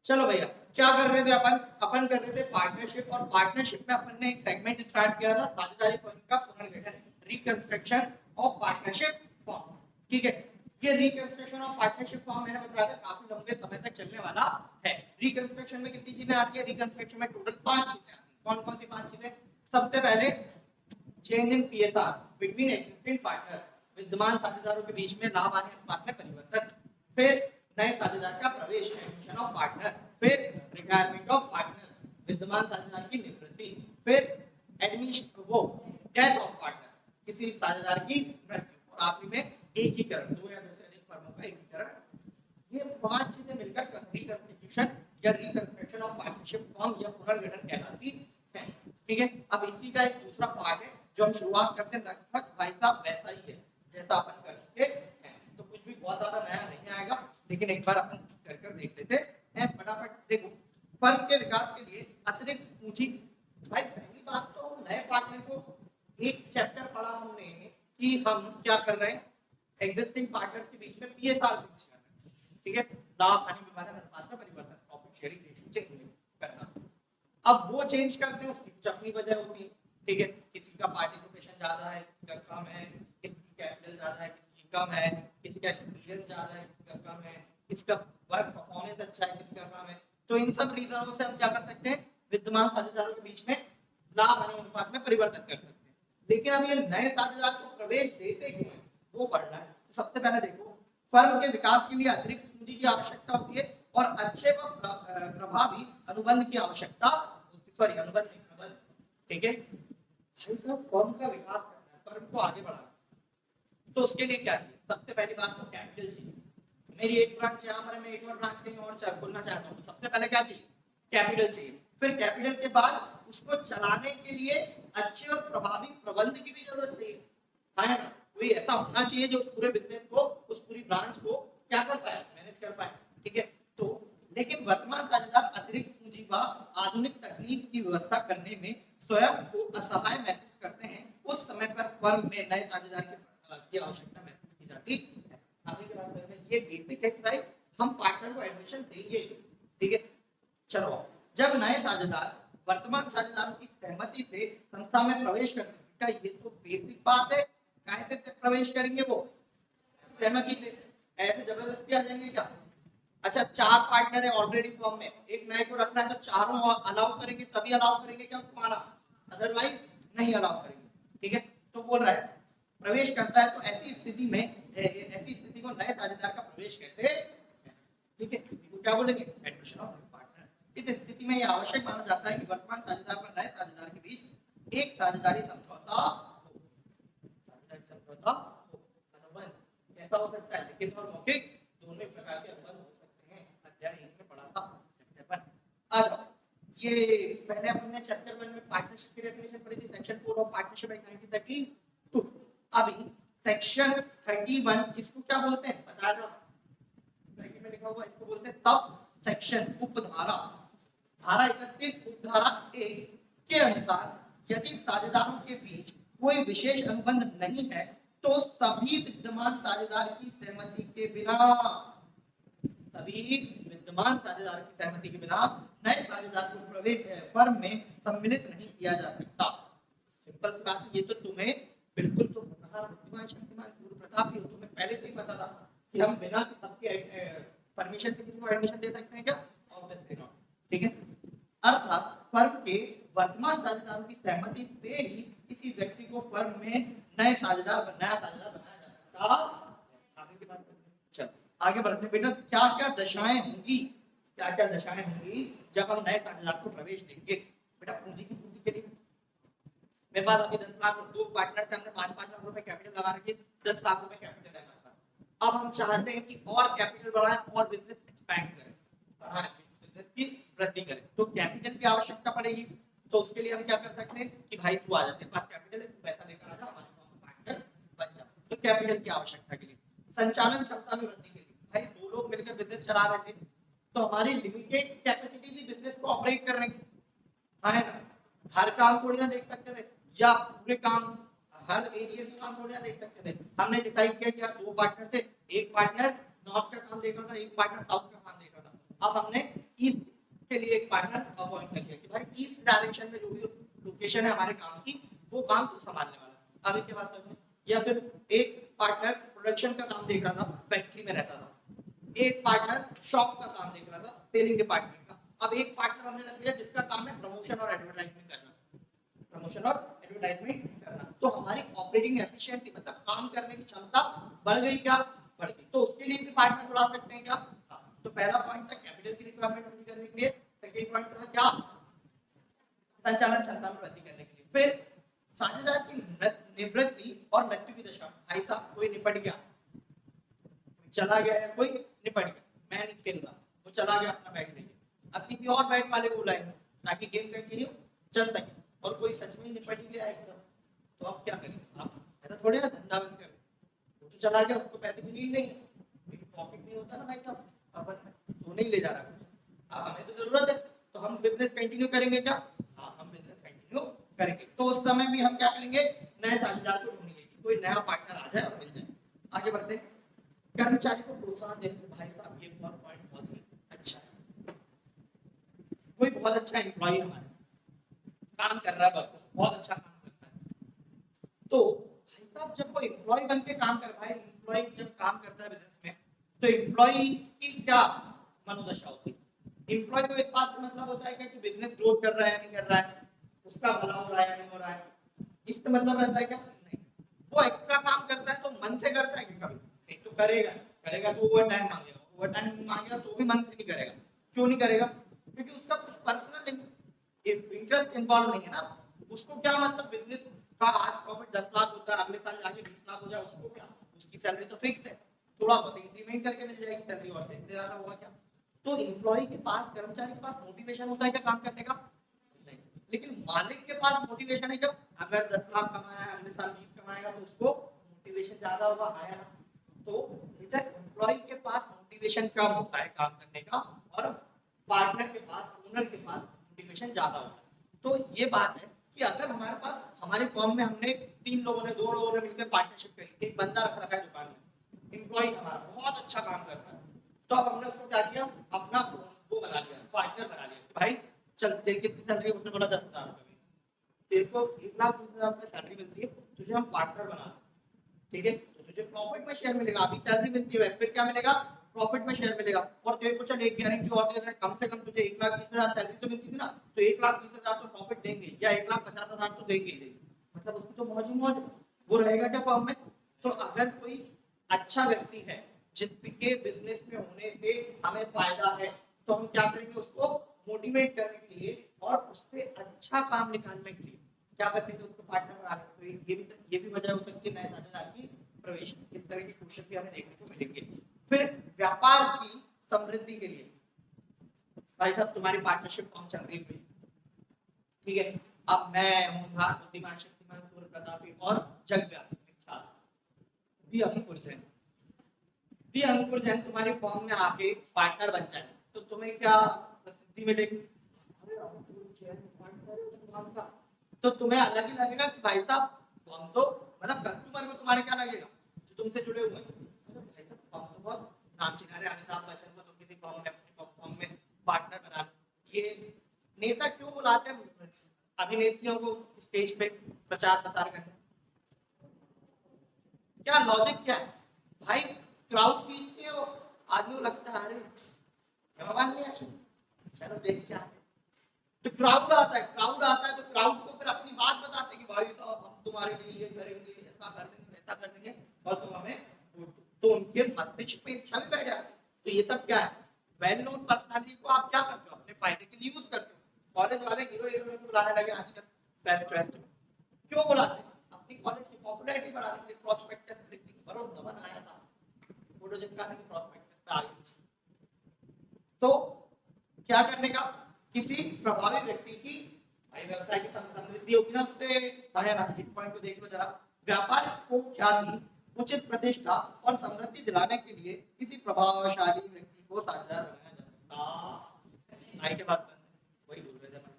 चलो भैया, क्या कर रहे थे अपन अपन कर रहे थे पार्टनरशिप, और पार्टनरशिप में अपन ने एक सेगमेंट स्टार्ट किया था साझेदारी फर्म का पुनर्गठन, रिकंस्ट्रक्शन ऑफ पार्टनरशिप फॉर्म। ठीक है, ये रिकंस्ट्रक्शन ऑफ पार्टनरशिप फॉर्म मैंने बताया था काफी लंबे समय तक चलने वाला है। रिकंस्ट्रक्शन में कितनी चीजें आती है? रिकंस्ट्रक्शन में टोटल 5 चीजें आती है। कौन कौन सी 5 चीजें? सबसे पहले change in PSR between existing partner, विद्यमान साझेदारों के बीच में लाभ आने अनुपात में परिवर्तन। फिर नए साझेदार का प्रवेश, एडमिशन ऑफ पार्टनर। फिर रिटायरमेंट ऑफ पार्टनर, विद्यमान साझेदार की निवृत्ति। फिर एडमिशन वो डेथ ऑफ पार्टनर, किसी साझेदार की मृत्यु। और आखिरी में एकीकरण, दो या दो से अधिक फर्मों का एकीकरण। ये 5 चीजें मिलकर रिकंस्टिट्यूशन या रिकंस्ट्रक्शन ऑफ पार्टनरशिप फॉर्म या पुनर्गठन कहलाती है। ठीक है, अब इसी का एक दूसरा पार्ट है जो हम शुरुआत करते हैं, लगभग भाई साहब वैसा ही है जैसा अपन कर चुके हैं, तो कुछ भी बहुत ज्यादा नया नहीं आएगा, लेकिन एक बार अपन कर देख लेते हैं फटाफट। देखो, फर्म के विकास के लिए अतिरिक्त पूंजी। भाई पहली बात तो नए पार्टनर को एक चैप्टर पढ़ा हमने कि हम क्या कर रहे हैं, एग्जिस्टिंग पार्टनर्स के बीच में पीएसआर चेंज कर रहे हैं। ठीक है, लाभ हानि विभाजन अनुपात में परिवर्तन, प्रॉफिट शेयरिंग रेशियो चेंज करना। अब वो चेंज करते हैं, उसकी कुछ अपनी वजह होती है। ठीक है, किसी का पार्टिसिपेशन ज्यादा है, किसी का कम है, किसी की कैपिटल ज्यादा है, किसी की कम है, किसी का एक्सपीरियंस ज्यादा है, किसी का कम है, किसी का वर्क परफॉर्मेंस अच्छा है, किसी का कम है। तो इन सब रीजनों से हम क्या कर सकते हैं, विद्यमान साझेदारों के बीच में लाभ हानि अनुपात में परिवर्तन कर सकते हैं। लेकिन अब ये नए साझेदार को प्रवेश देते क्यों हैं, वो पढ़ना है। तो सबसे पहले देखो, फर्म के विकास के लिए अतिरिक्त पूंजी की आवश्यकता होती है और अच्छे व प्रभावी अनुबंध की आवश्यकता, सॉरी अनुबंध नहीं, प्रबंध। ठीक है, भाई साहब फर्म का विकास करना है, फर्म को आगे बढ़ाना, तो उसके लिए क्या चाहिए? सबसे पहली बात तो कैपिटल चाहिए। मेरी एक ब्रांच यहाँ पर है, मैं एक और ब्रांच कहीं और खोलना चाहता हूँ, तो सबसे पहले क्या चाहिए? कैपिटल चाहिए। फिर कैपिटल के बाद उसको चलाने के लिए अच्छे और प्रभावी प्रबंध की भी जरूरत चाहिए, है ना? कोई ऐसा होना चाहिए जो पूरे बिजनेस को, उस पूरी ब्रांच को क्या कर पाए, मैनेज कर पाए। ठीक है, तो लेकिन वर्तमान साझेदार अतिरिक्त पूंजी व आधुनिक तकनीक की व्यवस्था करने में स्वयं को असहाय महसूस करते हैं। उस समय पर फर्म में नए साझेदार की आवश्यकता महसूस की जाती है। आगे की बात करते हैं, ये बेसिक है कि भाई हम पार्टनर को एडमिशन देंगे। ठीक है, चलो, जब नए साझेदार वर्तमान साझेदारों की सहमति से संस्था में प्रवेश करते हैं, क्या ये तो बेसिक बात है, कैसे से प्रवेश करेंगे वो? सहमति से। ऐसे जबरदस्ती आ जाएंगे क्या? अच्छा, 4 पार्टनर है ऑलरेडी फॉर्म में, एक नए को रखना है, तो चारों अलाउ करेंगे, तभी अलाउ करेंगे क्या उसको आना, अदरवाइज नहीं अलाउ करेंगे। ठीक है, तो बोल रहा है प्रवेश करता है, तो ऐसी स्थिति में ऐसी स्थिति को नए साझेदार का प्रवेश कहते हैं। ठीक है, तो क्या बोलेंगे? Admission of new partner. इस स्थिति में यह आवश्यक माना जाता है कि वर्तमान साझेदार व नए साझेदार के बीच एक साझेदारी समझौता हो। साझेदारी समझौता हो। अनुबंध कैसा हो सकता है? लिखित और मौखिक दोनों प्रकार के अनुबंध हो सकते हैं। अध्याय 1 में पढ़ा था, चैप्टर 1। आ जाओ, ये पहले हमने चैप्टर 1 में पार्टनरशिप की डेफिनेशन पढ़ी थी, सेक्शन 4 ऑफ पार्टनरशिप एक्ट 1932। अभी सेक्शन 31 इसको क्या बोलते हैं बताया था, में लिखा हुआ, इसको बोलते हैं सब सेक्शन, उपधारा। धारा 31 उपधारा 1 के अनुसार यदि साझेदारों के बीच कोई विशेष अनुबंध नहीं है तो सभी विद्यमान साझेदार की सहमति के बिना, सभी विद्यमान साझेदार की सहमति के बिना नए साझेदार को प्रवेश फर्म में सम्मिलित नहीं किया जा सकता। सिंपल सी बात, ये तो तुम्हें बिल्कुल, तो शक्तिमान गुरु प्रताप ही हो, तुम्हें पहले से ही पता था कि हम बिना सबके परमिशन से किसी को एडमिशन दे सकते हैं क्या? Obviously not. ठीक है, अर्थात फर्म के वर्तमान साझेदारों की सहमति से ही किसी व्यक्ति को फर्म में नया साझेदार बनाया जा सकता। आगे की बात करते हैं, चलो आगे बढ़ते हैं बेटा। क्या क्या दशाएं होंगी, क्या क्या दशाएं होंगी जब हम नए साझेदार को प्रवेश देंगे? बेटा पूंजी की पूर्ति के लिए मेरे पास अभी 10 लाख, दो पार्टनर से हमने 5-5 लाख रुपए कैपिटल लगा रखी, 10 लाख रुपए कैपिटल है हमारे पास। अब हम चाहते हैं कि और कैपिटल बढ़ाएं और बिजनेस एक्सपैंड करें, बढ़ाएं, बिजनेस की वृद्धि करें, तो कैपिटल की आवश्यकता पड़ेगी। तो उसके लिए हम क्या कर सकते हैं कि भाई तू आ जा, तेरे पास कैपिटल है, तू पैसा लेकर आ जा, हमारे फॉर्म में पार्टनर बन जा। तो कैपिटल की आवश्यकता के लिए, संचालन क्षमता में वृद्धि के लिए, भाई दो लोग मिलकर बिजनेस चला रहे थे, तो हमारी लिमिटेड कैपेसिटी थी बिजनेस को ऑपरेट करने की, है ना? हर काम थोड़ी ना देख सकते थे, या पूरे काम, हर एरिया के काम थोड़ी ना देख सकते थे। हमने डिसाइड किया कि यार 2 पार्टनर थे, एक पार्टनर नॉर्थ का काम देख रहा था, एक पार्टनर साउथ का काम देख रहा था। अब हमने ईस्ट के लिए एक पार्टनर अपॉइंट कर लिया कि भाई ईस्ट डायरेक्शन में जो भी लोकेशन है हमारे काम की वो काम तो संभालने वाला। आगे के बात समझ। या फिर एक पार्टनर प्रोडक्शन का काम देख रहा था, फैक्ट्री में रहता था, एक पार्टनर शॉप का काम देख रहा था, सेलिंग डिपार्टमेंट का। अब एक पार्टनर हमने रख लिया जिसका काम है प्रमोशन और एडवर्टाइजमेंट करना, प्रमोशन और एडवर्टाइजमेंट करना। तो हमारी ऑपरेटिंग एफिशिएंसी मतलब काम करने की क्षमता बढ़ गई क्या? बढ़ गई। तो उसके लिए भी पार्टनर बुला सकते हैं क्या? हाँ। तो पहला पॉइंट था कैपिटल की रिक्वायरमेंट पूरी करने के लिए, सेकंड पॉइंट था क्या? संचालन क्षमता में वृद्धि करने के लिए। फिर साझेदार की निवृत्ति और मृत्यु की दशा। भाई साहब कोई निपट गया, कोई चला गया या कोई निपट गया, मैं नहीं खेल रहा, वो चला गया अपना बैट लेके, अब किसी और बैट वाले को बुलाएंगे ताकि गेम कंटिन्यू चल सके। और कोई सच में ही निपट ही गया एकदम, तो आप क्या करेंगे? आप ऐसा थोड़ी ना धंधा बंद कर, वो तो चला गया, उसको पैसे की नीड नहीं है, प्रॉफिट नहीं होता ना भाई साहब अपन में, तो नहीं ले जा रहा। हमें तो जरूरत है तो हम बिजनेस कंटिन्यू करेंगे क्या? हाँ, हम बिजनेस कंटिन्यू करेंगे। तो उस समय भी हम क्या करेंगे? नए साझेदार को ढूंढेंगे, कोई नया पार्टनर आ जाए और मिल जाए। आगे बढ़ते हैं। कर्मचारी को प्रोत्साहन देने। भाई साहब ये पॉइंट बहुत ही अच्छा है। कोई बहुत अच्छा एम्प्लॉय हमारा काम कर रहा है, बस बहुत अच्छा काम करता है, तो भाई साहब जब वो एम्प्लॉय बन के काम कर, भाई एम्प्लॉय जब काम करता है बिजनेस में, तो एम्प्लॉय की क्या मनोदशा होती है? एम्प्लॉय को इस बात से मतलब होता है कि बिजनेस ग्रोथ कर रहा है नहीं कर रहा है, उसका भला हो रहा है या नहीं हो रहा है, इससे मतलब रहता है क्या? नहीं। वो एक्स्ट्रा काम करता है तो मन से करता है कि कभी नहीं तो करेगा, करेगा तो ओवर टाइम मांगेगा, ओवर टाइम मांगेगा तो भी मन से नहीं करेगा। क्यों नहीं करेगा? क्योंकि उसका कुछ पर्सनल इंटरेस्ट इन्वॉल्व नहीं है ना। उसको क्या मतलब बिजनेस का आज प्रॉफिट 10 लाख होता है, अगले साल जाके 20 लाख हो जाए, उसको क्या? उसकी सैलरी तो फिक्स है, थोड़ा बहुत इंक्रीमेंट करके मिल जाएगी सैलरी, और इससे ज्यादा होगा क्या? तो एम्प्लॉय के पास, कर्मचारी के पास मोटिवेशन होता है क्या काम करने का? नहीं। लेकिन मालिक के पास मोटिवेशन है क्या? अगर 10 लाख कमाया है, अगले साल 20 कमाएगा तो उसको मोटिवेशन ज्यादा होगा, आया ना? तो बेटा एम्प्लॉय के पास मोटिवेशन कम होता है काम करने का, और पार्टनर के पास, ओनर के पास मोटिवेशन ज्यादा होता है। तो ये बात है कि अगर हमारे पास, हमारी फर्म में हमने 3 लोगों ने, 2 लोगों ने मिलकर पार्टनरशिप करी, एक बंदा रख रखा है दुकान में, एम्प्लॉय हमारा बहुत अच्छा काम करता है, तो अब हमने उसको क्या किया? अपना वो बना लिया, पार्टनर बना लिया कि भाई चल तेरी कितनी सैलरी है? उसने बोला 10,000 रुपये। तेरे को 1,20,000 रुपये सैलरी मिलती है, तुझे हम पार्टनर बना, ठीक है, तो तुझे प्रॉफिट में शेयर मिलेगा। अभी सैलरी मिलती है, फिर क्या मिलेगा? प्रॉफिट में शेयर मिलेगा। और तेरे को चल एक गारंटी और दे रहा है, कम से कम तुझे 1,20,000 सैलरी तो मिलती थी ना, तो 1,20,000 तो प्रॉफिट देंगे, या 1,50,000 तो देंगे ही, मतलब उसकी तो मौज ही मौज, वो रहेगा क्या फर्म में? तो अगर कोई अच्छा व्यक्ति है जिसके बिजनेस में होने से हमें फायदा है, तो हम क्या करेंगे? उसको मोटिवेट करने के लिए और उससे अच्छा काम निकालने के लिए क्या करने के? उसको पार्टनर बना लेंगे। तो ये भी वजह हो सकती है नए साझेदार की प्रवेश। इस तरह के क्वेश्चन भी हमें देखने को मिलेंगे। फिर व्यापार की समृद्धि के लिए, भाई साहब तुम्हारी पार्टनरशिप फॉर्म चल रही है, ठीक है, अब मैं हूं बुद्धिमान, शक्तिमान, सूर्य प्रतापी और जग व्यापी दी अंकुर जैन। दी अंकुर जैन तुम्हारी फॉर्म में आके पार्टनर बन जाए तो तुम्हें क्या प्रसिद्धि मिलेगी? अरे अंकुर जैन पार्टनर है तुम्हारा का, तो तुम्हें अलग ही लगेगा कि भाई साहब फॉर्म तो, मतलब कस्टमर को तुम्हारे क्या लगेगा जो तुमसे जुड़े हुए हैं, भाई साहब फॉर्म तो बहुत नाम चिन्ह है, अमिताभ बच्चन को तो किसी फॉर्म में, अपनी फॉर्म में पार्टनर बना लो। ये नेता क्यों बुलाते हैं अभिनेत्रियों को स्टेज पे प्रचार प्रसार करने? क्या लॉजिक क्या है भाई? क्राउड खींचते हो, आदमी को लगता है अरे भगवान ने आई, चलो देख के आते। तो क्राउड आता है, क्राउड आता है तो क्राउड को फिर अपनी बात बताते हैं कि भाई साहब हम तुम्हारे लिए ये करेंगे, ऐसा कर देंगे, वैसा कर देंगे, और तुम हमें वोट दो। तो उनके मस्तिष्क में इच्छा भी बैठ जाती है। तो ये सब क्या है? वेल नोन पर्सनालिटी को आप क्या करते हो? अपने फायदे के लिए यूज करते हो। कॉलेज वाले हीरो हीरोइन को बुलाने लगे आजकल फेस्ट वेस्ट में, क्यों बुलाते हैं? अपनी कॉलेज की पॉपुलैरिटी बढ़ाने के लिए। प्रोस्पेक्टस लिख दी, वरुण धवन आया था, फोटो चिपकाने की प्रोस्पेक्टस पे आ गई। तो क्या करने का? किसी प्रभावी व्यक्ति की भाई व्यवसाय की समृद्धि होगी ना उससे। इस पॉइंट को देख लो जरा। व्यापार को ख्याति, उचित प्रतिष्ठा और समृद्धि दिलाने के लिए किसी प्रभावशाली व्यक्ति को साझेदार बनाया जा सकता। आई के बाद वही बोल रहे थे अपन।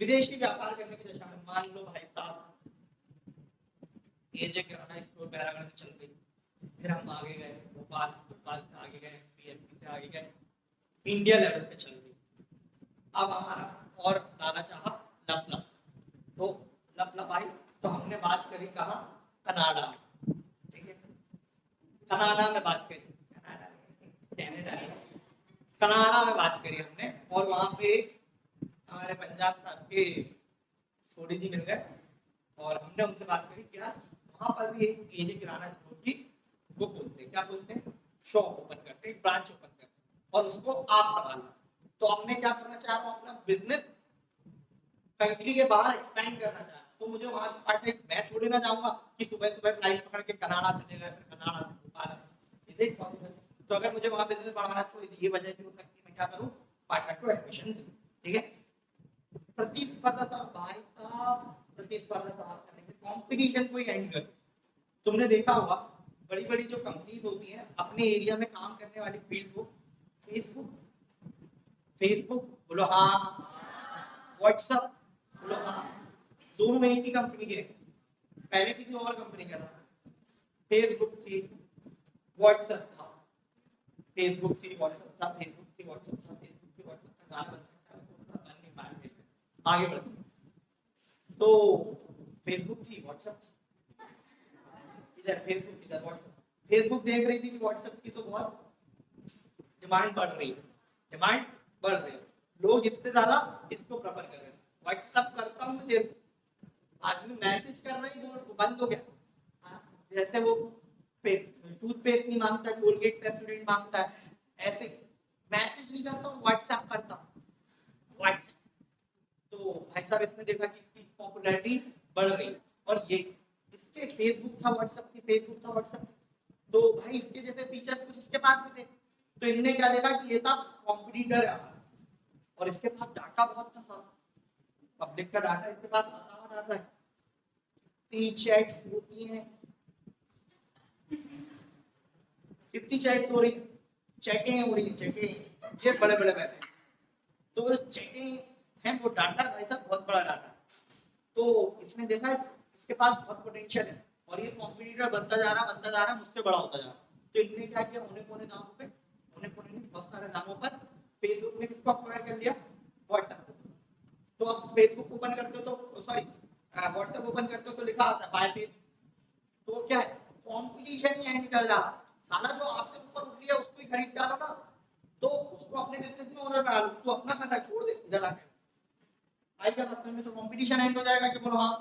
विदेशी व्यापार करने की दशा में मान लो भाई साहब ये किराना स्टोर पैरागढ़ में चल गई, फिर हम आगे गए भोपाल, भोपाल से आगे गए, पीएमपी से आगे गए, इंडिया लेवल पे चल गई, अब हमारा और लाना चाहा लपलप, तो लपलप आई तो हमने बात करी कहा कनाडा, ठीक है, कनाडा में बात करी, कनाडा कनाडा कनाडा में बात करी हमने, और वहां पे हमारे पंजाब साहब के सोडी जी मिल गए और हमने उनसे बात करी कि यार वहां पर भी एक एजे किराना स्टोर की वो बोलते हैं, क्या बोलते हैं, शॉप ओपन करते हैं, ब्रांच ओपन करते हैं और उसको आप संभालना। तो हमने क्या करना चाह रहा हूँ, अपना बिजनेस कंट्री के बाहर एक्सपेंड करना चाह रहा हूँ, तो मुझे वहां पार्टनर, मैं थोड़ी ना जाऊंगा कि सुबह सुबह फ्लाइट पकड़ के कनाडा चले गए, फिर कनाडा से भोपाल, ये देख पॉसिबल। तो अगर मुझे वहां बिजनेस बढ़ाना है तो ये वजह हो सकती है मैं क्या करूँ, पार्टनर को एडमिशन दूं, ठीक है। प्रतिस्पर्धा साहब, भाई साहब प्रतिस्पर्धा साहब करने के कंपटीशन को एंड कर। तुमने देखा होगा बड़ी बड़ी जो कंपनीज होती हैं अपने एरिया में काम करने वाली फील्ड को, फेसबुक, फेसबुक बोलो हाँ, व्हाट्सएप बोलो हाँ, दोनों में एक ही कंपनी के, पहले किसी और कंपनी का था, फेसबुक थी व्हाट्सएप था, फेसबुक थी व्हाट्सएप था, फेसबुक थी व्हाट्सएप था, फेसबुक थी व्हाट्सएप था, गाना बन सकता है, बन नहीं पाया, आगे बढ़ते। तो फेसबुक थी व्हाट्सएप थी, इधर फेसबुक इधर व्हाट्सएप, फेसबुक देख रही थी कि व्हाट्सएप की तो बहुत डिमांड बढ़ रही है, डिमांड बढ़ रही है, लोग इससे ज्यादा इसको प्रेफर कर रहे हैं, व्हाट्सएप करता हूँ मुझे आदमी मैसेज करना ही बंद हो गया, जैसे वो टूथपेस्ट नहीं मांगता, कोलगेट पेप्सोडेंट मांगता है, ऐसे मैसेज नहीं करता हूँ, व्हाट्सएप करता हूँ, व्हाट्सएप। तो भाई साहब इसने देखा कि इसकी पॉपुलैरिटी बढ़ रही, और ये इसके फेसबुक था व्हाट्सएप थी, फेसबुक था व्हाट्सएप, तो भाई इसके जैसे फीचर्स कुछ इसके पास भी थे, तो इनने क्या देखा कि ये सब कॉम्पिटिटर है और इसके पास डाटा बहुत था सब, पब्लिक का डाटा इसके पास आ रहा है, कितनी चैट्स होती हैं, कितनी चैट्स हो रही, चैटिंग हो रही है, चैटिंग, ये बड़े बड़े मैसेज, तो वो चैटिंग है, वो डाटा भाई साहब बहुत बड़ा डाटा, तो इसने देखा इसके पास बहुत पोटेंशियल है और ये कॉम्पिटिटर बनता जा रहा है, मुझसे बड़ा होता जा रहा, तो इनने क्या किया, होने कोने दामों पे, होने कोने नहीं बहुत सारे दामों पर फेसबुक ने किसको अक्वायर कर लिया, व्हाट्सएप। तो अब फेसबुक ओपन करते हो तो सॉरी व्हाट्सएप ओपन करते हो तो लिखा आता है बाय पेज, तो क्या है, कंपटीशन ही एंड कर जा रहा, साला जो आपसे ऊपर उठ लिया उसको ही खरीद डालो ना, तो उसको अपने बिजनेस में ओनर बना लो, तू अपना करना छोड़ दे, इधर आके आएगा रास्ते में, तो कंपटीशन एंड हो जाएगा कि बोलो हाँ,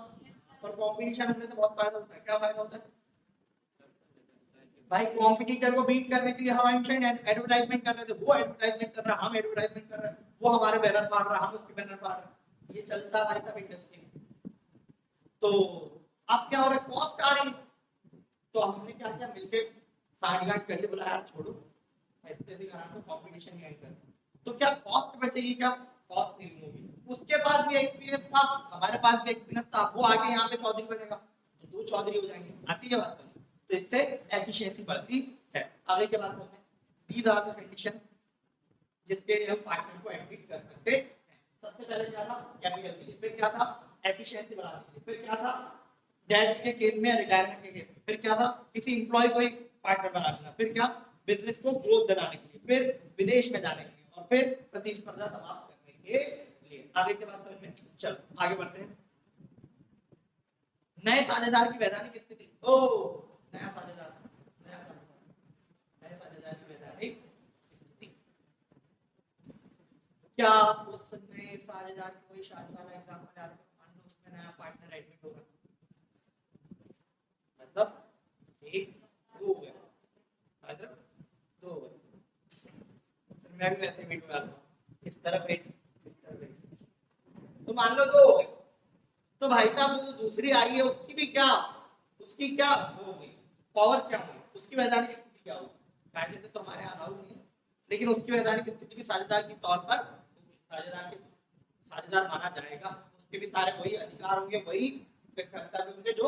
और कंपटीशन होने से बहुत फायदा होता है, क्या फायदा होता है भाई, कॉम्पिटिटर को बीट करने के लिए हम एडवर्टाइजमेंट कर रहे थे, वो एडवर्टाइजमेंट कर रहा है, हम एडवर्टाइजमेंट कर रहे हैं, वो हमारे बैनर फाड़ रहा है, हम उसके बैनर फाड़ रहे हैं, ये चलता है भाई साहब इंडस्ट्री में। तो अब क्या हो रहा है, कॉस्ट आ रही है, तो हमने क्या किया, मिलके साठ गांठ कर लिए, बोला यार छोड़ो ऐसे करा तो कंपटीशन नहीं कर, तो क्या कॉस्ट बचेगी, क्या कॉस्ट नहीं होगी, उसके पास भी एक्सपीरियंस था, हमारे पास भी एक्सपीरियंस था, वो आगे यहाँ पे चौधरी बनेगा तो दो चौधरी हो जाएंगे, आती है बात, तो इससे एफिशिएंसी बढ़ती है। आगे के बाद में दीज आर द कंडीशन जिसके लिए हम पार्टनर को एडमिट कर सकते हैं। सबसे पहले क्या था, कैपिटल के लिए, फिर क्या था एफिशिएंसी बढ़ाने के लिए, फिर क्या था डेथ के केस में, रिटायरमेंट के केस में, फिर क्या था किसी इंप्लॉय को एक पार्टनर बना लेना, फिर क्या बिजनेस को ग्रोथ दिलाने के लिए, फिर विदेश में जाने के लिए, और फिर प्रतिस्पर्धा समाप्त करने के लिए। आगे के बाद समझ में, चलो आगे बढ़ते हैं। नए साझेदार की वैधानिक स्थिति, ओ नया साझेदार, नया साझेदार, नए साझेदार की वैधानिक स्थिति, क्या उस नए साझेदार की कोई शादी वाला एग्जांपल याद है, मान लो उसमें नया पार्टनर एडमिट होगा, मतलब एक दो हो गया, मतलब दो हो गए, फिर मैं भी वैसे एडमिट हो जाता हूँ, इस तरफ एक, इस तरफ एक, तो मान लो दो हो गए, तो भाई साहब जो दूसरी आई है उसकी भी क्या, उसकी क्या वो होगी, पावर्स क्या होगी, उसकी वैधानिक स्थिति क्या होगी, कायदे से तो हमारे यहाँ अलाउड नहीं है, लेकिन उसकी वैधानिक स्थिति भी साझेदार के तौर पर साझेदार माना जाएगा, उसके भी सारे वही अधिकार होंगे, वही कर्तव्य होंगे जो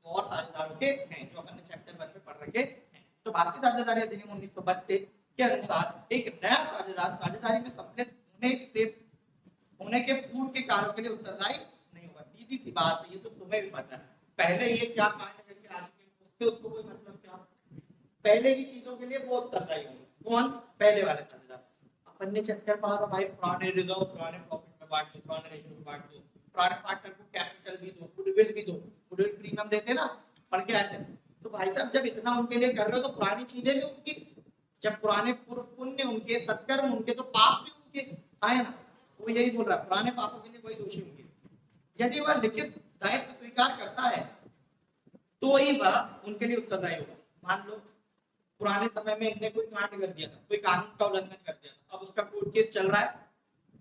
और साझेदारों के हैं, जो अपन ने चैप्टर 1 में पढ़ रखे हैं। तो भारतीय साझेदारी अधिनियम 1932 के अनुसार एक नया साझेदार साझेदारी में सम्मिलित होने के पूर्व के कार्यों के लिए उत्तरदायी नहीं होगा, सीधी सी बात है, ये तो तुम्हें भी पता है, पहले ये क्या कांड करके आज उससे उसको कोई मतलब क्या, पहले की चीजों के लिए वो उत्तरदायी होंगे, कौन, पहले वाले साझेदार। अपन ने चैप्टर पढ़ा था भाई, पुराने रिजर्व पुराने प्रॉफिट में बांट दो, पुराने रेशियो में बांट दो, पुराने पार्टनर को कैपिटल भी दो, गुडविल भी दो, गुडविल प्रीमियम देते ना, पढ़ के आए थे। तो भाई साहब जब इतना उनके लिए कर रहे हो तो पुरानी चीजें भी उनकी, जब पुराने पुण्य उनके, सत्कर्म उनके, तो पाप भी उनके आए ना। वो यही बोल रहा है, पुराने पापों के लिए वही दोषी होंगे। यदि वह लिखित दायित्व स्वीकार करता है तो ही वह उनके लिए उत्तरदायी होगा। मान लो पुराने समय में इनने कोई कांड कर दिया था, कोई कानून का उल्लंघन कर दिया था, अब उसका कोर्ट केस चल रहा है,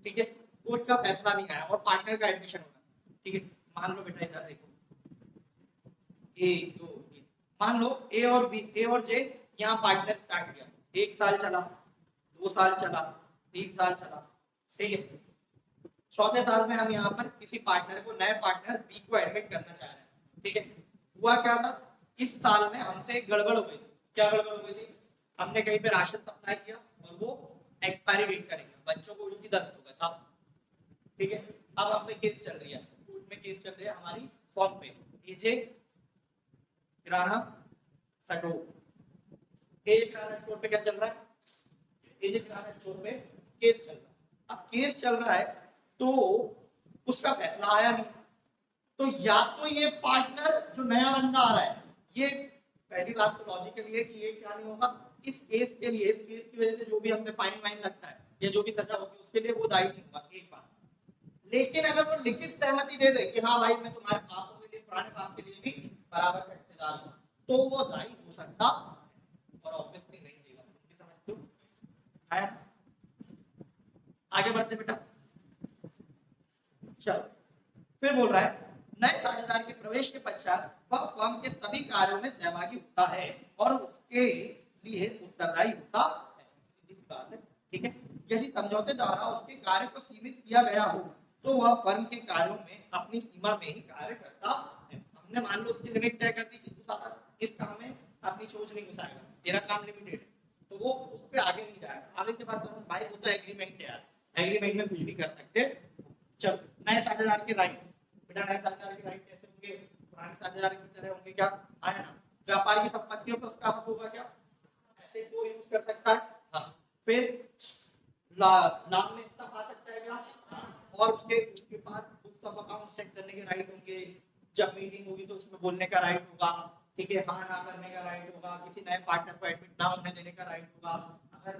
ठीक है, कोर्ट का फैसला नहीं आया और पार्टनर का एडमिशन होना, ठीक है। मान लो बेटा इधर देखो, मान लो ए और बी, ए और जे यहाँ पार्टनर स्टार्ट किया, 1 साल चला, 2 साल चला, 3 साल चला, ठीक है। चौथे साल में हम यहाँ पर किसी पार्टनर को, नए पार्टनर बी को एडमिट करना चाह रहे हैं, ठीक है। हुआ क्या था, इस साल में हमसे गड़बड़ हो गई थी। क्या गड़बड़ हो गई थी, हमने कहीं पे राशन सप्लाई किया और वो एक्सपायरी डेट करेंगे, बच्चों को उल्टी दस्त हो गया साहब, ठीक है। अब हम पे केस चल रही है, कोर्ट में केस चल रही है हमारी फॉर्म पे, एजे किराना स्टोर, एजे किराना स्टोर पे क्या चल रहा है, एजे किराना स्टोर पे केस चल रहा है। अब केस चल रहा है तो उसका फैसला आया नहीं, तो या तो ये पार्टनर जो नया बंदा आ रहा है, ये पहली बात तो लॉजिकली है कि ये क्या नहीं होगा, इस केस के लिए, इस केस की वजह से जो भी हमें फाइन वाइन लगता है या जो भी सजा होगी उसके लिए वो दायी नहीं होगा, एक बात। लेकिन अगर वो लिखित सहमति दे दे कि हाँ भाई मैं तुम्हारे पापों के लिए, पुराने पाप के लिए भी बराबर का हिस्सेदार हूं, तो वो दायी हो सकता और ऑब्वियसली नहीं देगा। समझते हो? है? आगे बढ़ते बेटा, चलो फिर बोल रहा है, नए साझेदार के प्रवेश के पश्चात वह फर्म के सभी कार्यों में सहभागी होता है और उसके लिए उत्तरदायी होता है। सीधी सी बात है, ठीक है। यदि समझौते द्वारा उसके कार्य को सीमित किया गया हो तो वह फर्म के कार्यों में अपनी सीमा में ही कार्य करता है। हमने मान लो उसकी लिमिट तय कर दी कि इस काम में अपनी सोच नहीं घुसाएगा, तेरा काम लिमिटेड, तो वो उससे आगे नहीं जाएगा। आगे के बाद भाई वो तो एग्रीमेंट है यार, एग्रीमेंट में कुछ भी कर सकते। चलो नए साझेदार के राइट, बेटा नए साझेदार के राइट कैसे होंगे, पुराने साझेदार की तरह होंगे क्या, आया ना। व्यापार की संपत्तियों पर उसका हक होगा क्या, ऐसे को यूज कर सकता है, हाँ। फिर नाम में हिस्सा पा सकता है क्या, और उसके पास बुक्स ऑफ अकाउंट चेक करने के राइट होंगे, जब मीटिंग होगी तो उसमें बोलने का राइट होगा, ठीक है, हाँ ना करने का राइट होगा, किसी नए पार्टनर को एडमिट ना होने देने का राइट होगा, अगर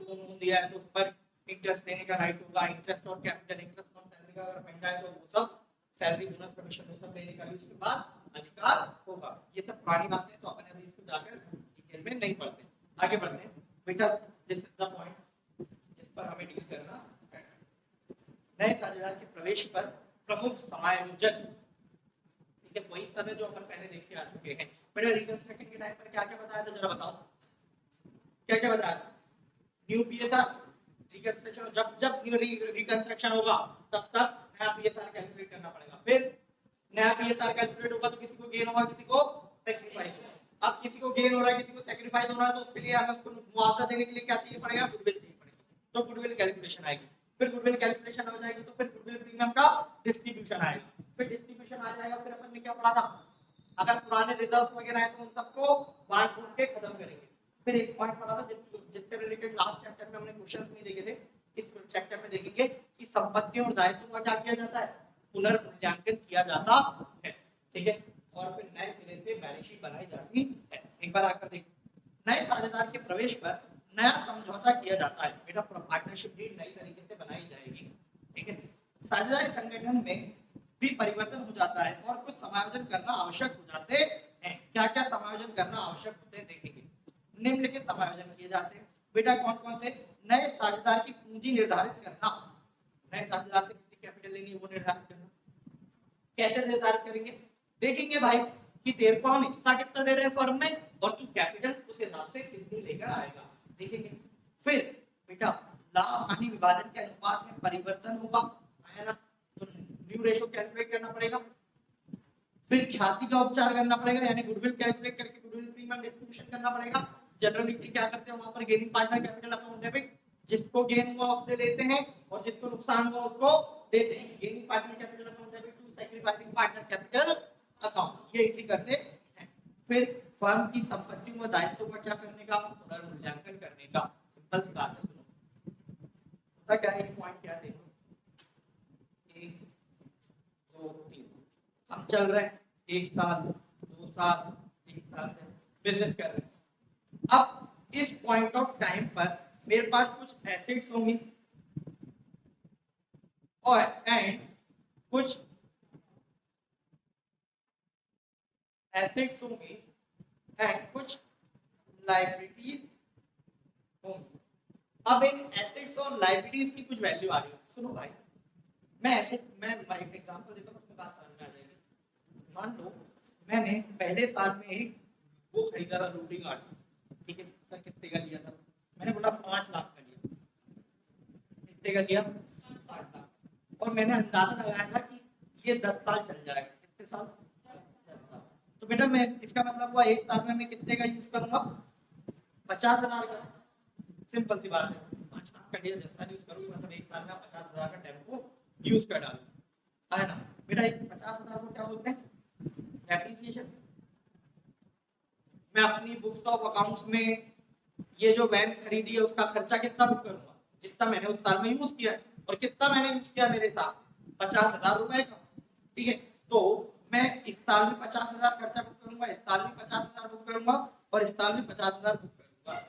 लोन दिया है तो उस पर इंटरेस्ट लेने का राइट होगा, इंटरेस्ट और कैपिटल इंटरेस्ट ऑन सैलरी का अगर महंगा है तो वो सब सैलरी बोनस कमीशन वो सब लेने का भी उसके पास अधिकार होगा। ये सब पुरानी बातें तो अपन अभी इसको जाकर डिटेल में नहीं पढ़ते। आगे बढ़ते हैं बेटा, दिस इज द पॉइंट जिस पर हमें डील करना है। नए साझेदार के प्रवेश पर प्रमुख समायोजन, ठीक है, वही सब है जो अपन पहले देख के आ चुके हैं। बेटा रिकंस्ट्रक्शन के टाइम पर क्या क्या बताया था जरा बताओ, क्या क्या बताया था, न्यू पीएसआर रिकंस्ट्रक्शन, जब जब न्यू रिकंस्ट्रक्शन होगा तब तक नया पीएसआर कैलकुलेट करना पड़ेगा। फिर नया पीएसआर कैलकुलेट होगा तो किसी को गेन होगा, किसी को सैक्रिफाइस होगा। अब किसी को गेन हो रहा है, किसी को सैक्रिफाइस हो रहा है, तो उसके लिए हमें उसको मुआवजा देने के लिए क्या चाहिए पड़ेगा, गुडविल चाहिए पड़ेगी, तो गुडविल कैलकुलेशन आएगी। फिर गुडविल कैलकुलेशन हो जाएगी तो फिर गुडविल प्रीमियम का डिस्ट्रीब्यूशन आएगा, फिर डिस्ट्रीब्यूशन आ जाएगा। फिर अपन ने क्या पढ़ा था, अगर पुराने रिजर्व वगैरह है तो उन सबको बांट बूट के खत्म करेंगे। फिर एक पॉइंट पढ़ा था जिससे रिलेटेड लास्ट चैप्टर में हमने क्वेश्चंस नहीं देखे थे, इस चैप्टर में देखेंगे कि संपत्तियों और दायित्वों का क्या किया जाता है, पुनर्मूल्यांकन किया जाता है, ठीक है। और फिर नए सिरे से बैलेंस शीट बनाई जाती है। एक बार आकर देखो, नए साझेदार के प्रवेश पर नया समझौता किया जाता है। बेटा पार्टनरशिप डीड नई तरीके से बनाई जाएगी, ठीक है। साझेदारी संगठन में भी परिवर्तन हो जाता है और कुछ समायोजन करना आवश्यक हो जाते हैं। क्या क्या समायोजन करना आवश्यक होते हैं देखेंगे। निम्नलिखित समायोजन किए जाते हैं बेटा, कौन कौन से, नए साझेदार की पूंजी निर्धारित करना, नए साझेदार से कितनी कैपिटल लेनी है वो निर्धारित करना। कैसे निर्धारित करेंगे, देखेंगे भाई कि तेरे को हम हिस्सा कितना दे रहे हैं फर्म में और तू कैपिटल उस हिसाब से कितनी लेकर आएगा, देखेंगे। फिर बेटा लाभ हानि विभाजन के अनुपात में परिवर्तन होगा, है ना, तो न्यू रेशो कैलकुलेट करना पड़ेगा। फिर ख्याति का उपचार करना पड़ेगा, यानी गुडविल कैलकुलेट करके गुडविल प्रीमियम डिस्ट्रीब्यूशन करना पड़ेगा। जनरल एंट्री क्या करते हैं वहां पर, gaining partner capital account debit, जिसको गेन हुआ उससे लेते हैं और जिसको नुकसान हुआ उसको देते हैं। Gaining partner capital account debit to sacrificing partner capital account, ये एंट्री करते हैं। फिर फर्म की संपत्तियों व दायित्वों का क्या करने का, पुनर्मूल्यांकन करने का। सिंपल सी बात है, सुनो तो क्या है पॉइंट क्या देखो 1 2 3 हम चल रहे हैं 1 साल 2 साल 3 साल से बिजनेस कर रहे हैं। अब इस पॉइंट ऑफ टाइम पर मेरे पास कुछ एसेट्स होंगी और एंड कुछ एसेट्स होंगी एंड कुछ लायबिलिटीज होंगी। अब इन एसेट्स और लायबिलिटीज की कुछ वैल्यू आ रही है। सुनो भाई, मैं एक एग्जांपल देता हूँ, आपको बात समझ में आ जाएगी। मान लो मैंने पहले साल में एक वो खरीदा था लोडिंग आर्ट, ठीक है सर, कितने का लिया था? मैंने बोला 5 लाख का लिया। कितने का लिया? 5 लाख। और मैंने अंदाजा लगाया था कि ये 10 साल चल जाएगा। कितने साल? 10 साल। तो बेटा मैं इसका मतलब हुआ 1 साल में मैं कितने का यूज करूंगा? 50,000 का। सिंपल सी बात है, 5 लाख का लिया 10 साल यूज करूंगी, मतलब 1 साल में 50,000 का टेम्पो यूज कर डालूंगा, है ना बेटा? 50,000 को क्या बोलते हैं? डेप्रिसिएशन। मैं अपनी बुक्स ऑफ अकाउंट्स में ये जो वैन खरीदी है उसका खर्चा कितना बुक करूंगा? जितना मैंने उस साल में यूज किया है। और कितना मैंने यूज किया मेरे साथ? 50,000 रुपए का, ठीक है। तो मैं इस साल भी 50,000 खर्चा बुक करूंगा, इस साल भी 50,000 बुक करूंगा और इस साल भी 50,000 बुक करूंगा।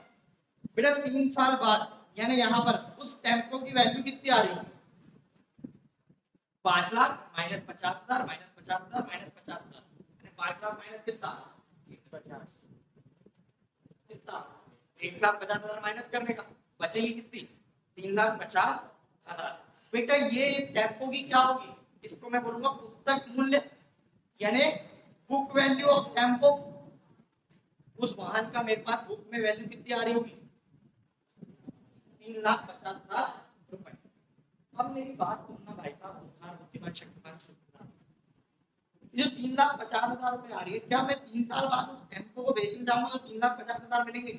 बेटा 3 साल बाद यानी यहाँ पर उस टेम्पो की वैल्यू कितनी आ रही है? 5 lakh minus 50,000 minus 50,000 minus 50,000, 5 lakh minus कितना? 150। कितना? 1,50,000 माइनस करने का बचेगी कितनी? 3,50,000। बेटा ये इस टेम्पो की क्या होगी? इसको मैं बोलूंगा पुस्तक मूल्य, यानी बुक वैल्यू ऑफ टेम्पो। उस वाहन का मेरे पास बुक में वैल्यू कितनी आ रही होगी? 3,50,000 रुपए। अब मेरी बात सुनना भाई साहब, बुद्धिमान शक्तिमान सुनना। ये 3,50,000 रुपए आ रही है, क्या मैं 3 साल बाद उस टेम्पो को बेचने जाऊंगा तो 3,50,000 मिलेंगे?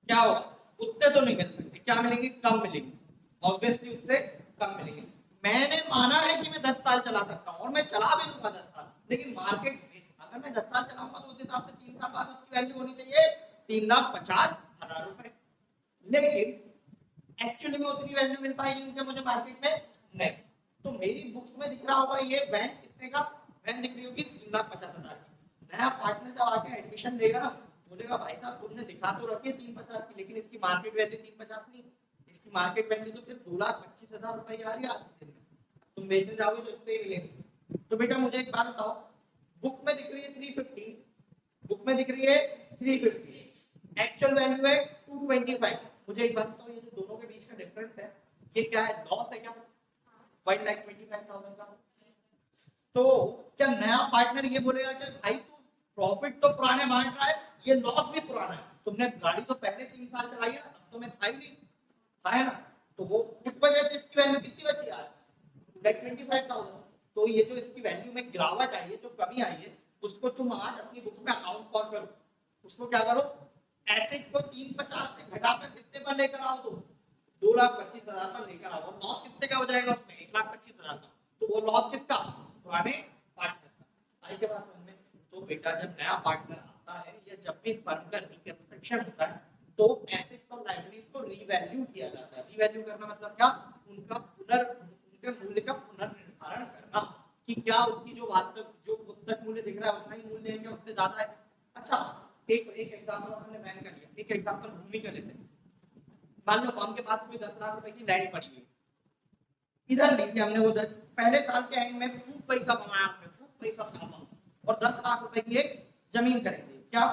क्या होगा? उतने तो नहीं मिल सकते। क्या मिलेंगे? कम मिलेंगे, ऑब्वियसली उससे कम मिलेंगे। मैंने माना है कि मैं 10 साल चला सकता हूँ और मैं चला भी लूंगा 10 साल, लेकिन मार्केट में अगर मैं 10 साल चलाऊंगा तो उस हिसाब से 3 साल बाद उसकी वैल्यू होनी चाहिए 3,50,000 रुपए। लेकिन एक्चुअली में उतनी वैल्यू मिल पाएगी उनके मुझे मार्केट में? नहीं। तो मेरी बुक्स में दिख रहा होगा ये वैन कितने का? वैन दिख रही होगी 3,50,000 की। नया पार्टनर जब आके एडमिशन लेगा ना, बोलेगा भाई साहब तुमने दिखा तो रखी है 3,50,000 की, लेकिन इसकी मार्केट वैल्यू 3,50,000 नहीं, इसकी मार्केट वैल्यू तो सिर्फ 2,25,000 रुपए की आ रही है आज के दिन में। तुम बेचने जाओगे तो इतने ही मिलेंगे। तो बेटा मुझे एक बात बताओ, बुक में दिख रही है 350, बुक में दिख रही है 350, एक्चुअल वैल्यू है 225। मुझे एक बात बताओ, ये जो दोनों के बीच का डिफरेंस है ये क्या है? लॉस है क्या? 1,25,000 का। तो क्या नया पार्टनर ये बोलेगा कि भाई तू प्रॉफिट तो पुराने बांट रहा है, ये लॉस भी पुराना है, तुमने गाड़ी तो पहले 3 साल चलाई है ना, तब तो मैं था ही नहीं, है ना? तो वो उस वजह से इसकी वैल्यू कितनी बची आज? 25,000। तो ये जो इसकी वैल्यू में गिरावट आई है, जो कमी आई है, उसको तुम आज अपनी बुक में अकाउंट फॉर करो। उसको क्या करो? एसेट को 350 से घटाकर कितने पर लेकर आओ? तो 2,25,000 पर लेकर आओ। लॉस कितने का हो जाएगा उसमें? 1,25,000 का। तो वो लॉस किसका? पुराने पार्टनर का। आई के बात समझ में? तो बेटा जब नया पार्टनर आता है या जब भी फर्म का रिकंस्ट्रक्शन होता है तो एसेट्स और लायबिलिटीज को रीवैल्यू किया जाता है। रीवैल्यू करना मतलब क्या? उनके मूल्य का पुनर्निर्धारण करना कि क्या उसकी जो वास्तविक जो पुस्तक मूल्य दिख रहा है उतना ही मूल्य है क्या, उससे ज्यादा है? अच्छा एक एग्जांपल हमने बैंक का लिया, एक एग्जांपल भूमि का लेते हैं। मान लो फर्म के पास कोई 10 लाख रुपए की लैंड पड़ी है, इधर ली थी हमने, वो पहले साल के एंड में खूब पैसा कमाया हमने, खूब पैसा कमाया और 10 लाख रुपए की एक जमीन खरीदी। क्या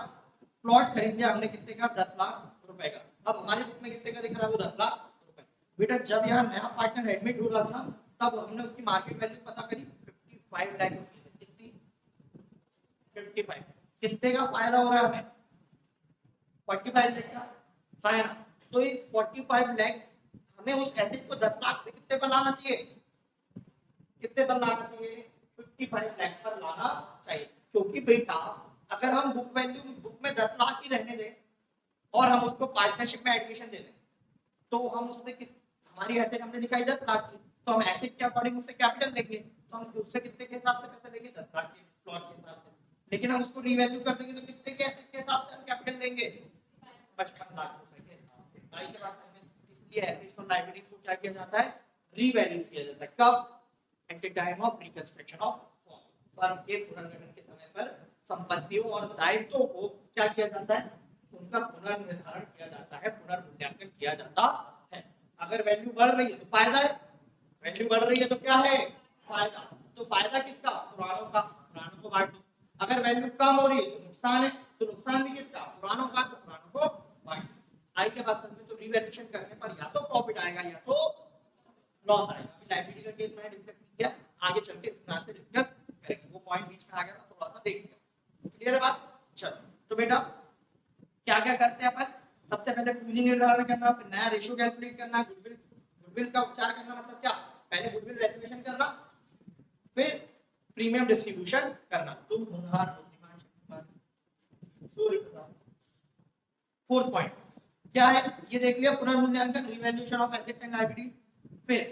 प्लॉट खरीद लिया हमने? कितने का? 10 लाख रुपए का। अब हमारी बुक में कितने का दिख रहा है? वो 10 लाख रुपए। बेटा जब यहाँ नया पार्टनर एडमिट हो रहा था ना, तब हमने उसकी मार्केट वैल्यू पता करी 55 लाख रुपीज। कितनी? 55। कितने का फायदा हो रहा है हमें? 45 लाख का, है ना? तो इस 45 लाख हमें उस एसेट को 10 लाख से कितने पर लाना चाहिए? कितने पर लाना चाहिए? 55 लाख पर लाना चाहिए। क्योंकि बेटा अगर हम बुक में 10 लाख ही रहने दें और हम उसको पार्टनरशिप में एडमिशन दे दें तो हम उसमें हमारी एसेट हमने दिखाई 10 लाख की, तो हम एसेट के अकॉर्डिंग उससे कैपिटल लेंगे, तो हम उससे कितने के हिसाब से पैसे लेंगे? 10 लाख के प्लॉट के हिसाब से। लेकिन हम उसको रीवैल्यू कर देंगे तो कितने के एसेट के हिसाब से हम कैपिटल लेंगे? 55 लाख रुपए के हिसाब आई के बाद इसलिए एसेट्स और लायबिलिटीज को क्या किया जाता है, रीवैल्यू किया जाता है। कब? At the time of reconstruction of firm के पुनर्गठन के समय पर संपत्तियों और दायित्वों को क्या किया जाता है, उनका पुनर्निर्धारण किया जाता है, पुनर्मूल्यांकन किया जाता है। अगर वैल्यू बढ़ रही है तो फायदा है, वैल्यू बढ़ रही है तो क्या है, फायदा। तो फायदा किसका, पुरानों का, पुरानों को बांट दो। अगर वैल्यू कम हो रही है तो नुकसान है, तो नुकसान भी किसका, पुरानों का, तो पुरानों को बांट दो। आई के बाद में तो रिवैल्यूएशन करने पर या तो प्रॉफिट आएगा या तो लॉस आएगा। अभी लायबिलिटी का केस मैंने डिस्कस किया, आगे चल के ध्यान से डिस्कस करेंगे। वो पॉइंट बीच में आ गया था, थोड़ा सा देख लिया। क्लियर है बात? चलो तो बेटा क्या क्या करते हैं अपन, सबसे पहले पूंजी निर्धारण करना, फिर नया रेशियो कैलकुलेट करना, गुडविल, गुडविल का उपचार करना, मतलब क्या, पहले गुडविल वैल्यूएशन करना, फिर प्रीमियम डिस्ट्रीब्यूशन करना। तुम होनहार बुद्धिमान शक्तिमान सूर्य प्रताप। फोर्थ पॉइंट क्या है, ये देख लिया, पुनर्मूल्यांकन, revaluation of assets and liabilities. फिर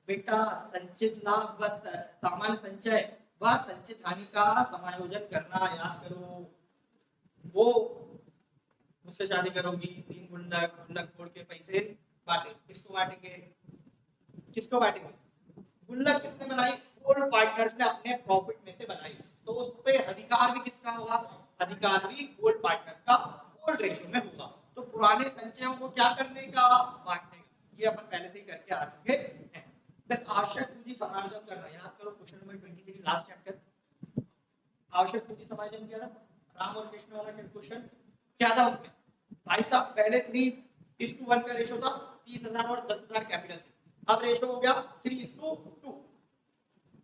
बेटा संचित लाभ व सामान्य संचय व संचित हानि का समायोजन करना, याद करो। वो मुझसे शादी करोगी, 3 गुल्लक, गुल्लक तोड़ के पैसे बांटे, किसको बांटेंगे, किसको बांटेंगे, गुल्लक किसने बनाई, गोल्ड पार्टनर्स ने अपने प्रॉफिट में से बनाई, तो उस पे अधिकार भी किसका होगा, अधिकार भी गोल्ड पार्टनर्स का गोल्ड रेशियो में होगा। तो पुराने संचयों को क्या करने का, बांटने का, ये अपन पहले से ही करके आ चुके हैं। फिर आवश्यक पूंजी समायोजन करना, याद करो क्वेश्चन नंबर 23 लास्ट चैप्टर, आवश्यक पूंजी समायोजन किया था, राम और कृष्ण वाला क्वेश्चन क्या था उसमें, भाई साहब पहले 3:1 का रेशो था, 30,000 और 10,000 कैपिटल थी, अब रेशो हो गया 3:2।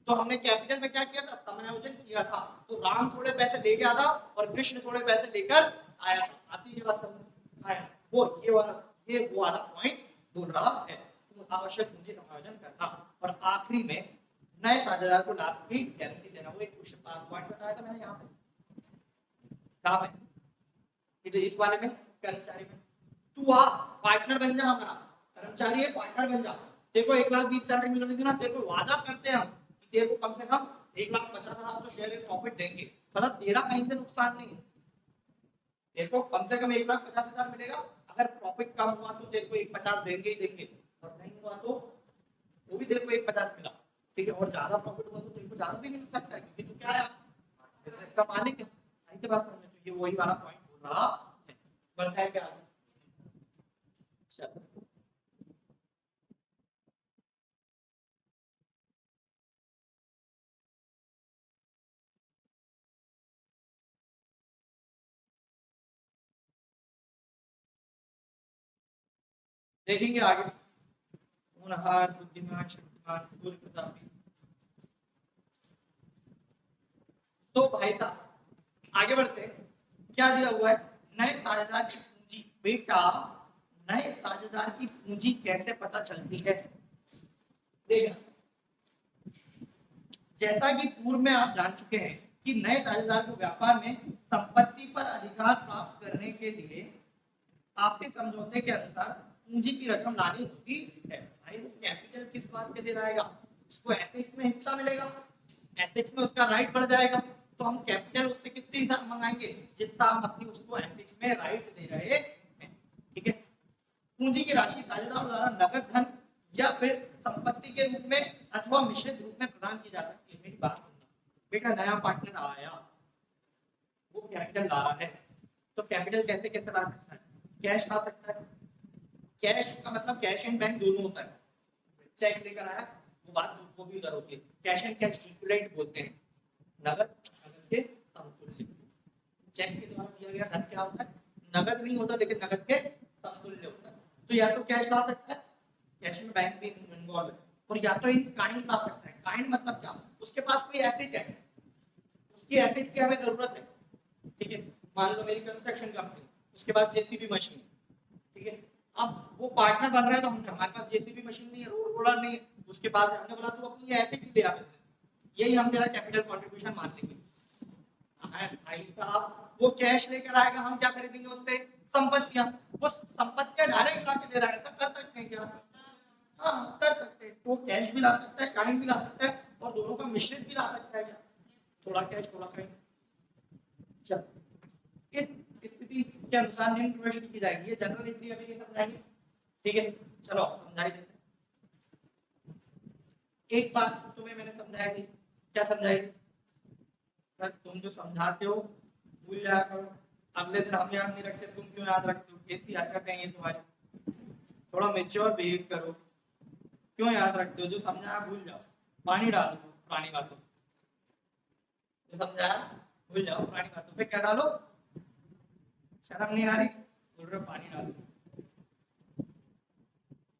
तो हमने कैपिटल में क्या किया था, समायोजन किया था, तो राम थोड़े पैसे ले गया था और कृष्ण थोड़े पैसे लेकर आया था। आती ये बात समझ आया, वो ये वो वाला पॉइंट बोल रहा है। तो आवश्यक पूंजी समायोजन करना, और आखिरी में नए साझेदार को लाभ की गारंटी देना। वो एक क्वेश्चन पॉइंट बताया था मैंने यहाँ पे, कहाँ पे, इस वाले में, कर्मचारी में। तू आ पार्टनर बन जा, हमारा कर्मचारी है, पार्टनर बन जा। तेरे को 1,20,000 सैलरी मिल रही थी ना, तेरे को वादा करते हैं हम कि तेरे को कम से कम 1,50,000 तो शेयर इन प्रॉफिट देंगे, मतलब तेरा कहीं से नुकसान नहीं है। तेरे को कम से कम 1,50,000 मिलेगा, अगर प्रॉफिट कम हुआ तो तेरे को 1,50 देंगे ही देंगे, और नहीं हुआ तो वो भी तेरे को 1,50 मिला, ठीक है। और ज्यादा प्रॉफिट हुआ तो तेरे को ज्यादा भी मिल सकता है, क्योंकि तू क्या है, बिजनेस का मालिक है। के बात समझ, तो ये वही वाला पॉइंट बोल रहा है। बढ़ता है क्या, चलो देखेंगे आगे। होनहार बुद्धिमान शक्तिमान सूर्य प्रतापी। तो भाई साहब आगे बढ़ते हैं, क्या दिया हुआ है, नए साझेदार की पूंजी। बेटा नए साझेदार की पूंजी कैसे पता चलती है, देखना, जैसा कि पूर्व में आप जान चुके हैं कि नए साझेदार को व्यापार में संपत्ति पर अधिकार प्राप्त करने के लिए आपसी समझौते के अनुसार पूंजी की रकम लानी होती है। भाई वो कैपिटल किस बात के लिए लाएगा, उसको एसेट्स में हिस्सा मिलेगा, एसेट्स में उसका राइट बढ़ जाएगा, तो हम कैपिटल उससे कितने हिस्सा मंगाएंगे, जितना हम अपनी उसको एसेट्स में राइट दे रहे हैं, ठीक है। पूंजी की राशि साझेदारों द्वारा नकद धन या फिर संपत्ति के रूप में अथवा मिश्रित रूप में प्रदान की जा सकती है। मेरी बात सुनना बेटा, नया पार्टनर आया, वो कैपिटल ला रहा है, तो कैपिटल कैसे कैसे ला सकता है, कैश ला सकता है। कैश का मतलब कैश एंड बैंक दोनों होता है, चेक लेकर आया वो बात वो भी उधर होती है, कैश एंड कैश इक्विवेलेंट बोलते हैं, नगद नगद के समतुल्य। चेक के द्वारा दिया गया धन क्या होता है, नगद नहीं होता, लेकिन नगद के समतुल्य होता है। तो या तो कैश ला सकता है, कैश में बैंक भी इन्वॉल्व है, और या तो इन काइंड ला सकता है। काइंड मतलब क्या, उसके पास कोई एसेट है, उसकी एसेट की हमें जरूरत है, ठीक है। मान लो मेरी कंस्ट्रक्शन कंपनी, उसके बाद जेसीबी मशीन, ठीक है। अब वो पार्टनर बन रहा है, तो हमने, हमारे पास जेसीबी मशीन नहीं है, रोड रोलर नहीं है, उसके बाद हमने बोला तू अपनी एसेट ले आ, यही हम तेरा कैपिटल कंट्रीब्यूशन मान लेंगे। भाई साहब वो कैश लेकर आएगा, हम क्या खरीदेंगे उससे, संपत्तियां। वो संपत्तियां डायरेक्ट ला के दे रहा है, ऐसा कर सकते हैं क्या, हाँ कर सकते हैं। तो कैश भी ला सकता है, काइंड भी ला सकता है, और दोनों का मिश्रित भी ला सकता है क्या, थोड़ा कैश थोड़ा काइंड। चल इस स्थिति के अनुसार निम्न प्रश्न की जाएगी, ये जनरल एंट्री अभी नहीं समझाएंगे, ठीक है, चलो समझाई देते हैं। एक बात तुम्हें मैंने समझाई थी, क्या समझाई? सर तुम जो समझाते हो भूल जाया करो, अगले दिन हम याद नहीं रखते, तुम क्यों याद रखते हो? कैसी हरकतें हैं ये तुम्हारी? थोड़ा मेच्योर बिहेव करो, क्यों याद रखते हो? जो समझाया भूल जाओ, पानी डाल दो पुरानी बातों, जो समझाया भूल जाओ, पुरानी बातों पे क्या डालो? शर्म नहीं आ रही? बोल रहे पानी डालो,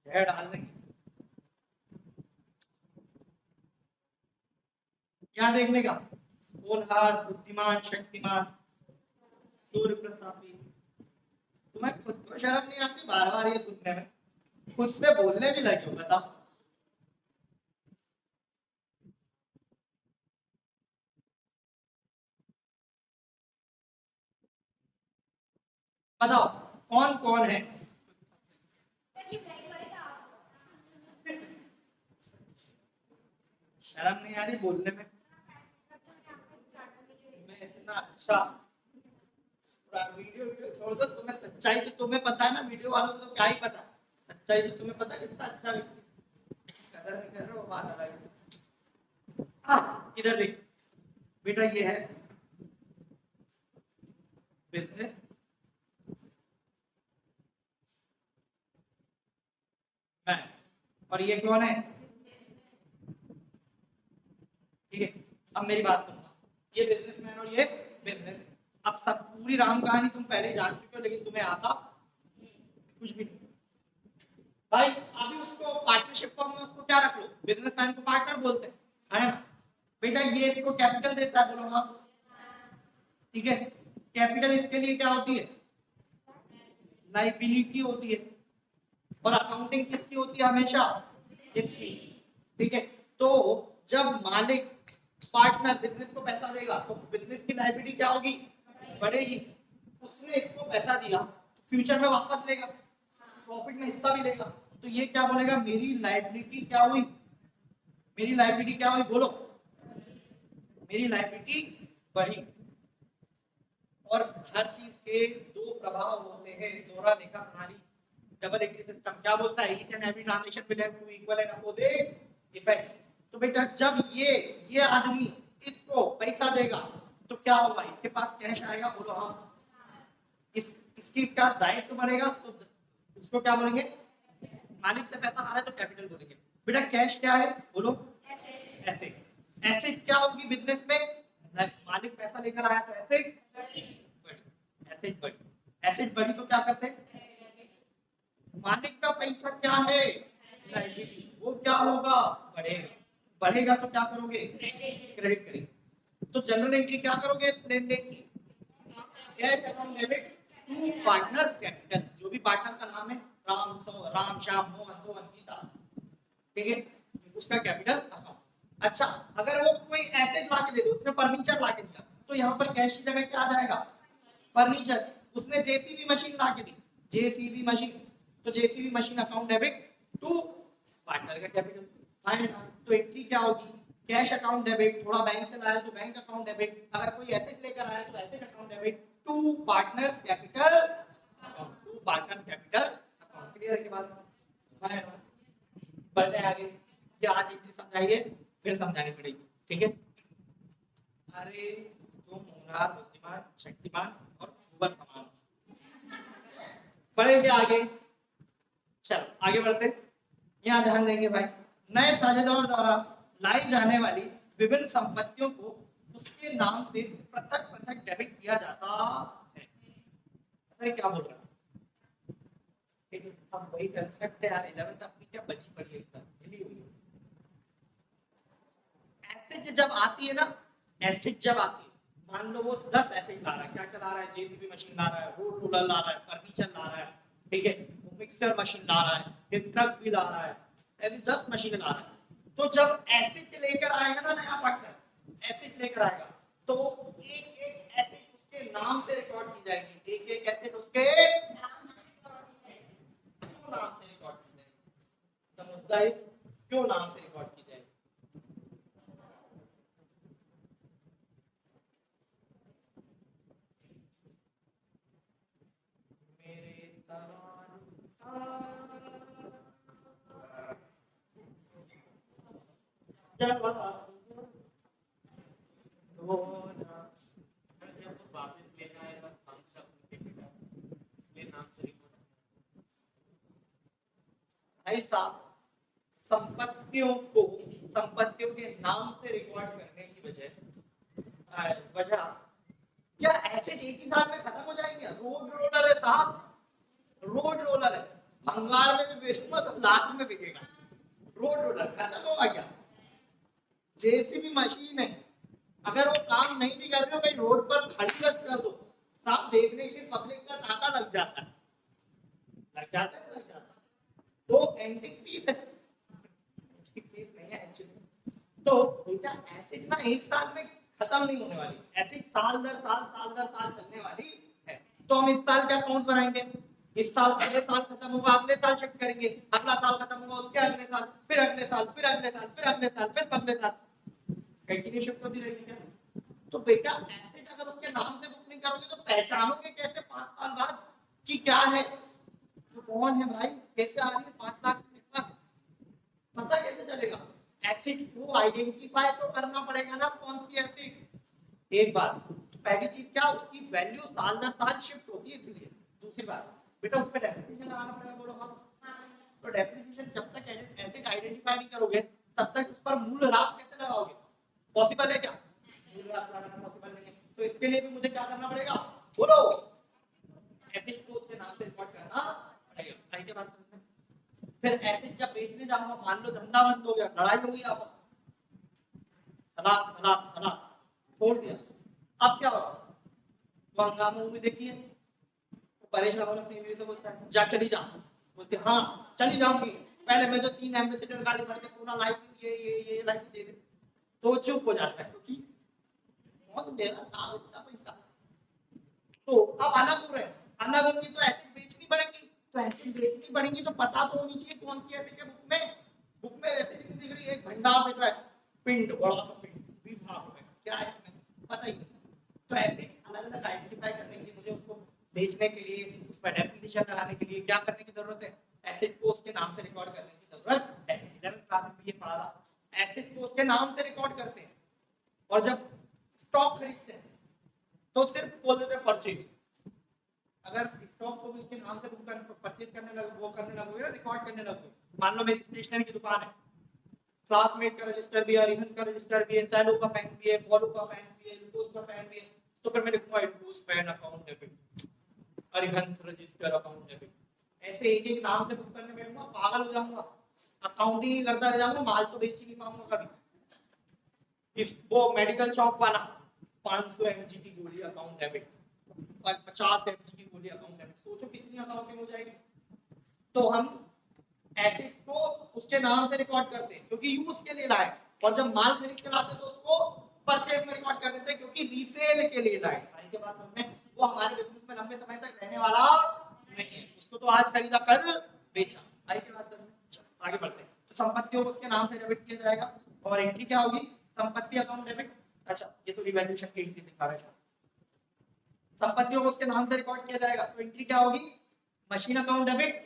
जहर डाल देंगे। क्या देखने का? होनहार, बुद्धिमान, शक्तिमान, सूर्य प्रतापी। तुम्हें खुद को शर्म नहीं आती बार बार ये सुनने में? खुद से बोलने भी लगे हो, बताओ। बताओ कौन कौन है? शर्म नहीं आ रही बोलने में? मैं इतना अच्छा वीडियो वीडियो छोड़ दो, तुम्हें सच्चाई तो तुम्हें पता है ना, वीडियो वालों को तो क्या ही पता, सच्चाई तो तुम्हें पता है कितना अच्छा व्यक्ति, कदर नहीं कर रहे हो, बात अलग है। इधर देख बेटा, ये है बिजनेस मैन, और ये कौन है? ठीक है, अब मेरी बात सुनना, ये बिजनेसमैन और ये बिजनेस। अब सब पूरी राम कहानी तुम पहले ही जान चुके हो, लेकिन तुम्हें आता कुछ भी नहीं भाई। अभी उसको पार्टनरशिप फॉर्म में उसको क्या रख लो, बिजनेसमैन को पार्टनर बोलते हैं, है ना बेटा? ये इसको कैपिटल देता है, बोलो हाँ। ठीक है, कैपिटल इसके लिए क्या होती है? लाइबिलिटी होती है, और अकाउंटिंग किसकी होती है? हमेशा इसकी। ठीक है, तो जब मालिक पार्टनर बिजनेस को पैसा देगा तो बिजनेस की लायबिलिटी क्या होगी? बढ़ेगी। उसने इसको पैसा दिया, फ्यूचर में वापस लेगा, प्रॉफिट में हिस्सा भी लेगा, तो ये क्या बोलेगा? मेरी लायबिलिटी क्या हुई? मेरी लायबिलिटी क्या हुई? बोलो, मेरी लायबिलिटी बढ़ी। और हर चीज के दो प्रभाव होते हैं, दोहरा लेखा प्रणाली, डबल एंट्री सिस्टम क्या बोलता है? Each and every transaction will have to equal and opposite effect. तो बेटा जब ये आदमी इसको पैसा देगा तो क्या होगा? इसके पास कैश आएगा, बोलो हाँ। इसकी क्या दायित्व बढ़ेगा, तो उसको क्या बोलेंगे? मालिक से पैसा आ रहा है तो कैपिटल बोलेंगे। बेटा कैश क्या है, बोलो? एसेट। एसेट क्या होगी बिजनेस में? मालिक पैसा लेकर आया तो एसेट बढ़ी, एसेट बढ़ी। एसेट बढ़ी तो क्या करते हैं? मालिक का पैसा क्या है? लायबिलिटी, वो क्या होगा? बढ़ेगा। बढ़ेगा तो क्या करोगे? क्रेडिट करेंगे। तो जनरल एंट्री क्या करोगे इस लेन देन की? Cash account debit to partners capital, जो भी पार्टनर का नाम है, राम श्याम मोहन सोहन गीता, ठीक है, उसका कैपिटल अकाउंट। अच्छा, अगर वो कोई एसेट ला के दे दे, उसने फर्नीचर ला के दिया, तो यहाँ पर कैश की जगह क्या आ जाएगा? फर्नीचर। उसने जेसीबी मशीन ला के दी, जेसीबी मशीन, तो JCB machine account debit to partner का कैपिटल, है ना? तो एंट्री क्या होगी? कैश अकाउंट डेबिट, थोड़ा बैंक से लाया तो बैंक अकाउंट डेबिट, अगर कोई एसेट लेकर आया तो asset account debit to partners capital account, to partners capital account. Clear है की बात? है ना? बढ़ते हैं आगे, ये आज एंट्री समझाइए, फिर समझानी पड़ेगी, ठीक है? अरे तुम होनहार, बुद्धिमान, शक्तिमान और कुंवर समान, बढ़ेंगे आगे। चलो आगे बढ़ते, यहाँ ध्यान देंगे भाई। नए साझेदार द्वारा लाई जाने वाली विभिन्न संपत्तियों को उसके नाम से पृथक पृथक डेबिट किया जाता है। पता है क्या बोल रहा है? ठीक है, अब वही कंसेप्ट है यार, 11th अपनी क्या बची पड़ी है, एकदम हिली हुई है। एसेट जब आती है ना, एसेट जब आती है, मान लो वो 10 एसेट ला रहा है, क्या ला रहा है? जेसीबी मशीन ला रहा है, रोड रोलर ला रहा है, फर्नीचर ला रहा है, ठीक है, मिक्सर मशीन ला रहा है, एक ट्रक भी ला रहा है, ऐसे 10 मशीन ला रहा है। तो जब एसेट लेकर आएगा ना नया पार्टनर, एसेट लेकर आएगा, तो एक एक एसेट उसके नाम से रिकॉर्ड की जाएगी, एक एक एसेट उसके नाम से रिकॉर्ड की जाएगी। तो मुद्दा है क्यों नाम से रिकॉर्ड की जाएगी? मेरे सवाल ऐसा संपत्तियों के नाम से रिकॉर्ड करने की वजह क्या एसेट एक ही साल में खत्म हो जाएंगे? रोड रोलर है साहब, रोड रोलर है, भंगार में भी बेचूंगा तो लाख में बिकेगा। रोड रोलर खत्म होगा क्या? जेसीबी मशीन है, अगर वो काम नहीं भी कर रहे हो भाई रोड पर खड़ी रख कर दो, साफ देखने के लिए पब्लिक का तांता लग जाता है, लग जाता है, लग जाता है। तो एंटिक पीस है, एंटिक पीस नहीं है एक्चुअली। तो बेटा एसिड ना एक साल में खत्म नहीं होने वाली, एसिड साल दर साल चलने वाली है। तो हम इस साल क्या अकाउंट बनाएंगे? इस साल अगले साल खत्म होगा, अगले साल शिफ्ट करेंगे, अगला साल खत्म होगा, उसके अगले साल, फिर अगले साल, फिर अगले साल, फिर अगले साल, फिर अगले साल, कंटिन्यू शिफ्ट होती रहेगी क्या? तो बेटा एसेट अगर उसके नाम से बुक नहीं करोगे तो पहचानोगे कैसे 5 साल बाद कि क्या है, तो कौन है भाई, कैसे आ रही है 5 लाख मेरे पास, पता कैसे चलेगा? एसिड को आइडेंटिफाई तो करना पड़ेगा ना, कौन सी एसिड। एक बात तो पहली चीज क्या, उसकी वैल्यू साल दर साल शिफ्ट होती है इसलिए। दूसरी बात बेटा उस पर डेप्रिसिएशन लगाना पड़ेगा, बोलो हाँ। तो डेप्रिसिएशन जब तक एसिड आइडेंटिफाई नहीं करोगे तब तक उस पर मूल ह्रास कैसे लगाओगे? पॉसिबल है क्या? मूल ह्रास लगाना पॉसिबल नहीं है। तो इसके लिए भी मुझे क्या करना पड़ेगा, बोलो? एसिड को उसके नाम से रिकॉर्ड करना पड़ेगा। आई के बात समझ में? फिर एसिड जब बेचने जाऊंगा, मान लो धंधा बंद हो गया, लड़ाई होगी आपस, तलाक तलाक तलाक, छोड़ दिया, अब क्या होगा? तो हंगामा में देखिए परेश रावल अपनी बीवी से बोलता है जा चली जा, बोलती हाँ चली जाऊंगी, पहले मैं जो 3 एम्बेसडर गाड़ी भर के सोना लाई थी ये लाई दे दे, तो चुप हो जाता है क्योंकि कौन दे रहा साहब इतना पैसा। तो अब आना क्यों रहे, आना होंगी तो एसिड बेचनी पड़ेगी, तो एसिड बेचनी पड़ेगी तो पता तो होनी चाहिए कौन सी एसिड है। बुक में एसिड दिख रही है, एक भंडार दिख रहा है, पिंड बड़ा सा पिंड 20 लाख रुपए, क्या है इसमें पता ही नहीं। तो ऐसे अलग अलग आइडेंटिफाई करने के लिए मुझे उसको बेचने के लिए, उस पर डेप्रिसिएशन लगाने के लिए क्या करने की जरूरत है? एसिड को उसके नाम से रिकॉर्ड करने की जरूरत है। 11th क्लास में ये पढ़ा था, एसिड को उसके नाम से रिकॉर्ड करते हैं, और जब स्टॉक खरीदते हैं तो सिर्फ बोल देते हैं परचेज। अगर स्टॉक को भी उसके नाम से परचेज करने लगे, वो करने लगोगे, रिकॉर्ड करने लगोगे, मान लो मेरी स्टेशनरी की दुकान है, क्लासमेट का रजिस्टर भी है, अरिहंत का रजिस्टर भी है, सैलो का पेन भी है, फॉलो का पेन भी है, लुकोस का पेन भी है, तो फिर मैं लिखूंगा Lukose pen account debit, Arihant register account debit, ऐसे एक एक नाम से बुक करने बैठूंगा, पागल हो जाऊंगा, अकाउंटिंग करता रह जाऊंगा, माल तो बेच ही नहीं पाऊंगा कभी। इस वो मेडिकल शॉप वाला 500 mg की गोली अकाउंट डेबिट, 50 mg की गोली अकाउंट डेबिट, सोचो कितनी अकाउंटिंग हो जाएगी। तो हम एसेट्स को उसके नाम से रिकॉर्ड करते हैं क्योंकि यूज के लिए लाए, और जब माल खरीद के लाते तो उसको परचेज में रिकॉर्ड कर देते हैं क्योंकि रीसेल के लिए लाए। आई के बाद में वो हमारे बिजनेस में लंबे समय तक रहने वाला नहीं है, उसको तो आज खरीदा कर बेचा। आई के बाद आगे बढ़ते हैं। तो संपत्तियों को उसके नाम से डेबिट किया जाएगा, और एंट्री क्या होगी? संपत्ति अकाउंट डेबिट। अच्छा ये तो रिवैल्यूएशन की एंट्री दिखा रहा है, संपत्तियों को उसके नाम से रिकॉर्ड किया जाएगा, तो एंट्री क्या होगी? Machine account debit,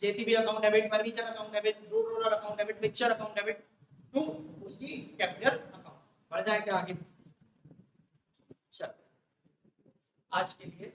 JCB account debit, furniture account debit, road roller account debit, picture account debit, to उसकी कैपिटल अकाउंट। बढ़ जाए क्या आगे? चल आज के लिए